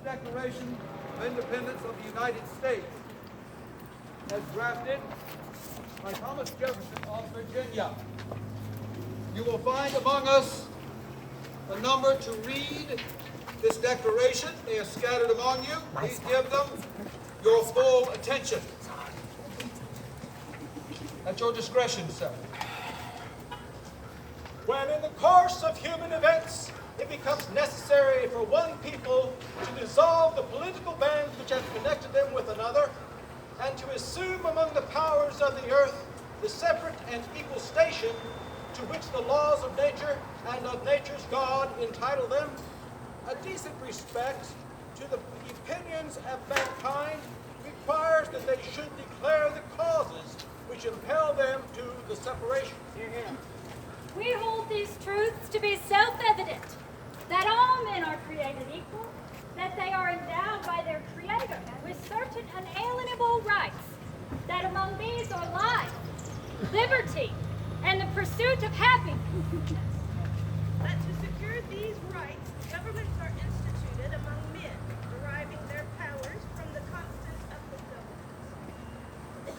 Declaration of Independence of the United States, as drafted by Thomas Jefferson of Virginia. You will find among us a number to read this declaration. They are scattered among you. Please give them your full attention. At your discretion, sir. When in the course of human events it becomes necessary for one people to dissolve the political bands which have connected them with another, and to assume among the powers of the earth the separate and equal station to which the laws of nature and of nature's God entitle them, a decent respect to the opinions of mankind requires that they should declare the causes which impel them to the separation. We hold these truths to be self-evident, that all men are created equal, that they are endowed by their Creator with certain unalienable rights, that among these are life, liberty, and the pursuit of happiness. That to secure these rights, governments are instituted among men, deriving their powers from the constant of the government.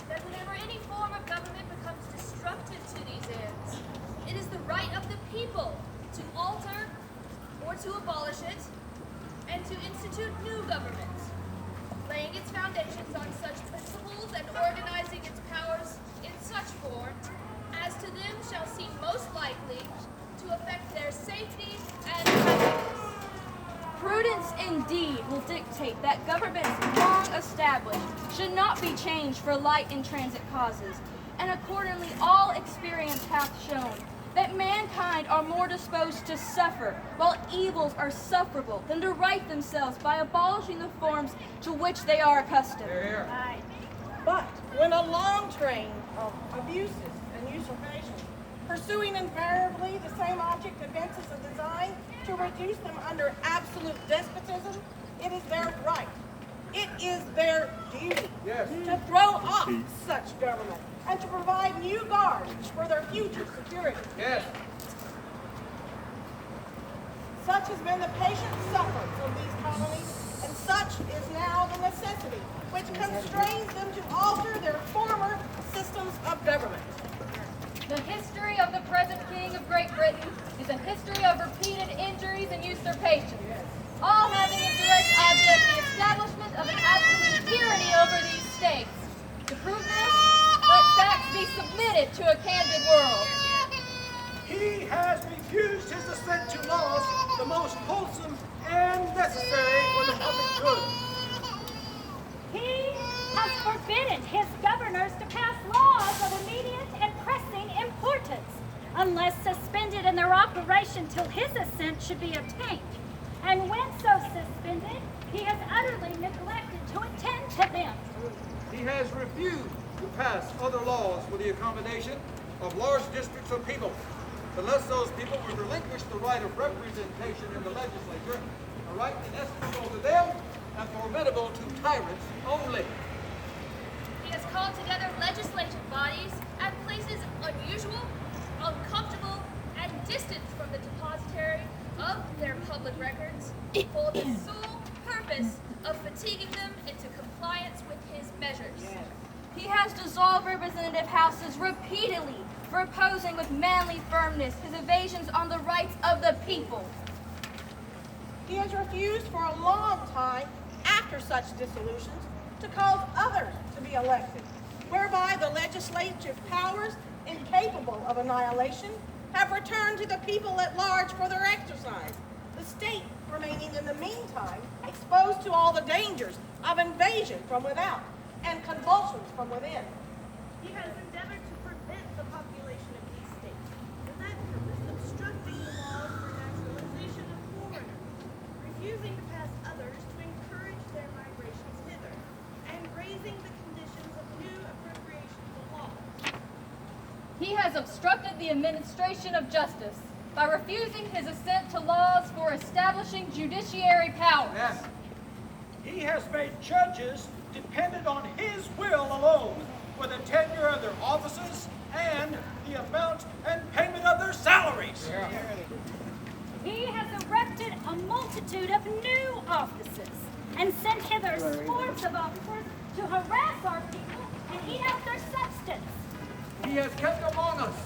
That whenever any form of government becomes destructive to these ends, it is the right of the people to alter or to abolish it, and to institute new governments, laying its foundations on such principles and organizing its powers in such form as to them shall seem most likely to affect their safety and happiness. Prudence indeed will dictate that governments long established should not be changed for light and transit causes, and accordingly all experience hath shown that mankind are more disposed to suffer, while evils are sufferable, than to right themselves by abolishing the forms to which they are accustomed. Right. But when a long train of abuses and usurpations, pursuing invariably the same object, advances a design to reduce them under absolute despotism, it is their right, it is their duty to throw off such government and to provide new guards for their future security. Yes. Such has been the patient suffering of these colonies, and such is now the necessity which constrains them to alter their former systems of government. The history of the present King of Great Britain is a history of repeated injuries and usurpations, all having in direct object the establishment of an absolute tyranny over these states. To prove this, let facts be submitted to a candid world. He has refused his assent to laws the most wholesome and necessary for the public good. He has forbidden his governors to pass laws of immediate and pressing importance, unless suspended in their operation till his assent should be obtained. And when so suspended, he has utterly neglected to attend to them. He has refused to pass other laws for the accommodation of large districts of people, unless those people would relinquish the right of representation in the legislature, a right inestimable to them and formidable to tyrants only. He has called together legislative bodies at places unusual, uncomfortable, and distant from the depositary of their public records, for the sole purpose of fatiguing them into compliance with his measures. He has dissolved representative houses repeatedly for opposing with manly firmness his evasions on the rights of the people. He has refused for a long time, after such dissolutions, to cause others to be elected, whereby the legislative powers, incapable of annihilation, have returned to the people at large for their exercise, the state remaining in the meantime exposed to all the dangers of invasion from without and convulsions from within. He has endeavored to prevent the population of these states, for that purpose obstructing the laws for naturalization of foreigners, refusing to pass others to encourage their migrations hither, and raising the conditions of new appropriations of laws. He has obstructed the administration of justice by refusing his assent to laws for establishing judiciary powers. Yes. He has made judges dependent on his will alone for the tenure of their offices and the amount and payment of their salaries. He has erected a multitude of new offices and sent hither swarms of officers to harass our people and eat out their substance. He has kept among us,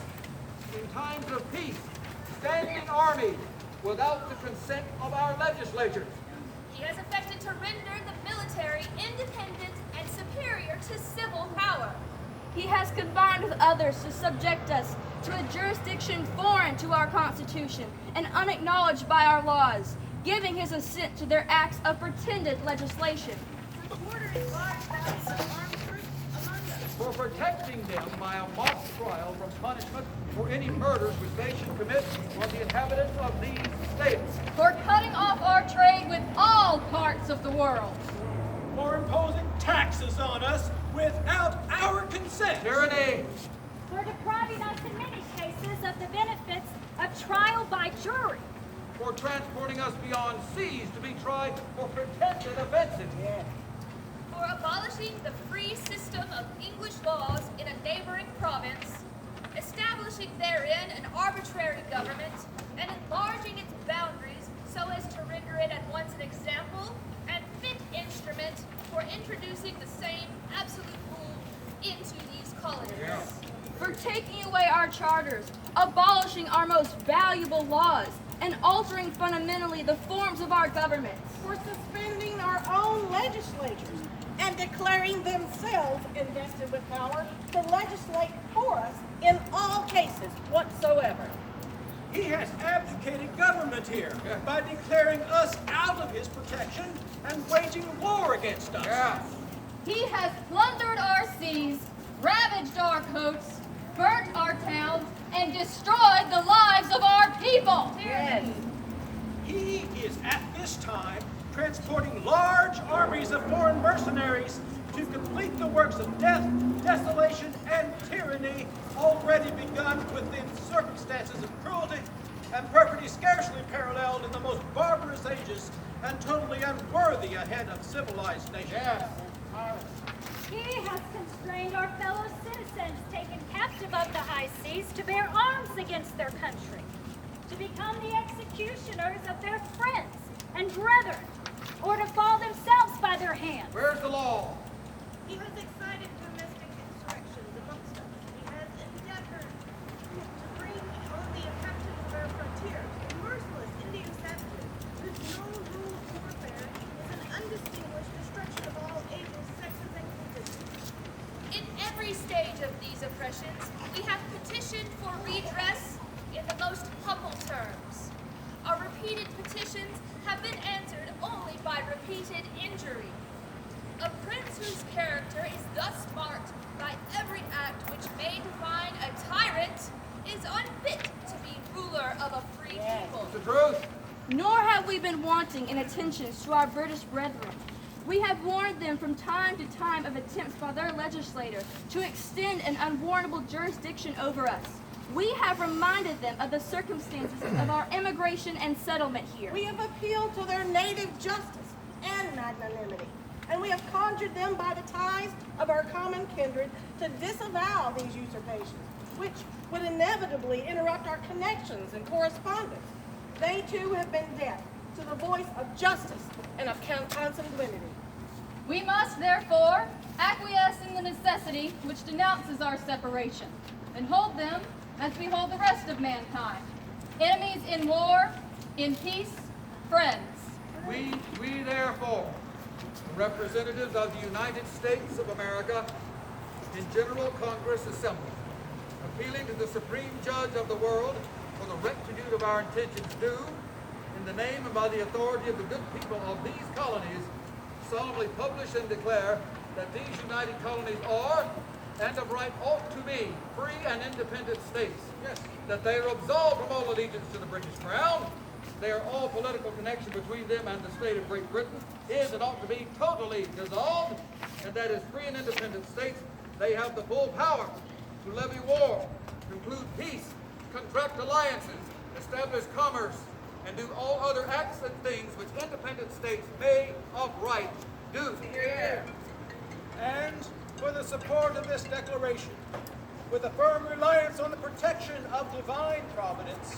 in times of peace, standing armies without the consent of our legislatures. He has affected to render the military independent and superior to civil power. He has combined with others to subject us to a jurisdiction foreign to our Constitution and unacknowledged by our laws, giving his assent to their acts of pretended legislation. Ordering large bodies of armed troops among us. For protecting them by a mock trial from punishment for any murders which they should commit on the inhabitants of these states. For cutting off our trade with all parts of the world. For imposing taxes on us without our consent. Tyranny. For depriving us in many cases of the benefits of trial by jury. For transporting us beyond seas to be tried for pretended offenses. For abolishing the free system of English laws in a neighboring province, establishing therein an arbitrary government, and enlarging its boundaries so as to render it at once an example and fit instrument for introducing the same absolute rule into these colonies. For taking away our charters, abolishing our most valuable laws, and altering fundamentally the forms of our governments. For suspending our own legislatures and declaring themselves invested with power to legislate for us in all cases whatsoever. He has abdicated government here by declaring us out of his protection and waging war against us. Yeah. He has plundered our seas, ravaged our coasts, burnt our towns, and destroyed the lives of our people. Yes. He is at this time transporting large armies of foreign mercenaries to complete the works of death, desolation, and tyranny already begun within circumstances of cruelty and perfidy scarcely paralleled in the most barbarous ages and totally unworthy a head of civilized nations. Yes. He has constrained our fellow citizens taken captive of the high seas to bear arms against their country, to become the executioners of their friends and brethren, or to fall themselves by their hands. Where's the law? He has excited domestic insurrections amongst us. He has endeavored to bring on the inhabitants of our frontiers the merciless Indian savages, whose known rule of warfare is an undistinguished destruction of all ages, sexes, and conditions. In every stage of these oppressions, we have petitioned for redress in the most humble terms. Our repeated petitions have been answered only by repeated injury. A prince whose character is thus marked by every act which may define a tyrant is unfit to be ruler of a free people. The truth. Nor have we been wanting in attentions to our British brethren. We have warned them from time to time of attempts by their legislators to extend an unwarrantable jurisdiction over us. We have reminded them of the circumstances of our immigration and settlement here. We have appealed to their native justice and magnanimity, and we have conjured them by the ties of our common kindred to disavow these usurpations, which would inevitably interrupt our connections and correspondence. They too have been deaf to the voice of justice and of consanguinity. We must, therefore, acquiesce in the necessity which denounces our separation, and hold them as we hold the rest of mankind. Enemies in war, in peace, friends. We therefore, the representatives of the United States of America in General Congress assembled, appealing to the Supreme Judge of the world for the rectitude of our intentions due, in the name and by the authority of the good people of these colonies, solemnly publish and declare that these united colonies are, and of right ought to be, free and independent states. Yes. That they are absolved from all allegiance to the British Crown. They are all political connection between them and the state of Great Britain is and ought to be totally dissolved. And that as free and independent states, they have the full power to levy war, conclude peace, contract alliances, establish commerce, and do all other acts and things which independent states may of right do. Yeah. And for the support of this declaration, with a firm reliance on the protection of divine providence,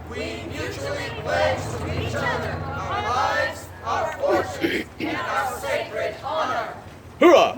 we mutually pledge to each other our lives, our fortunes, and our sacred honor. Hoorah!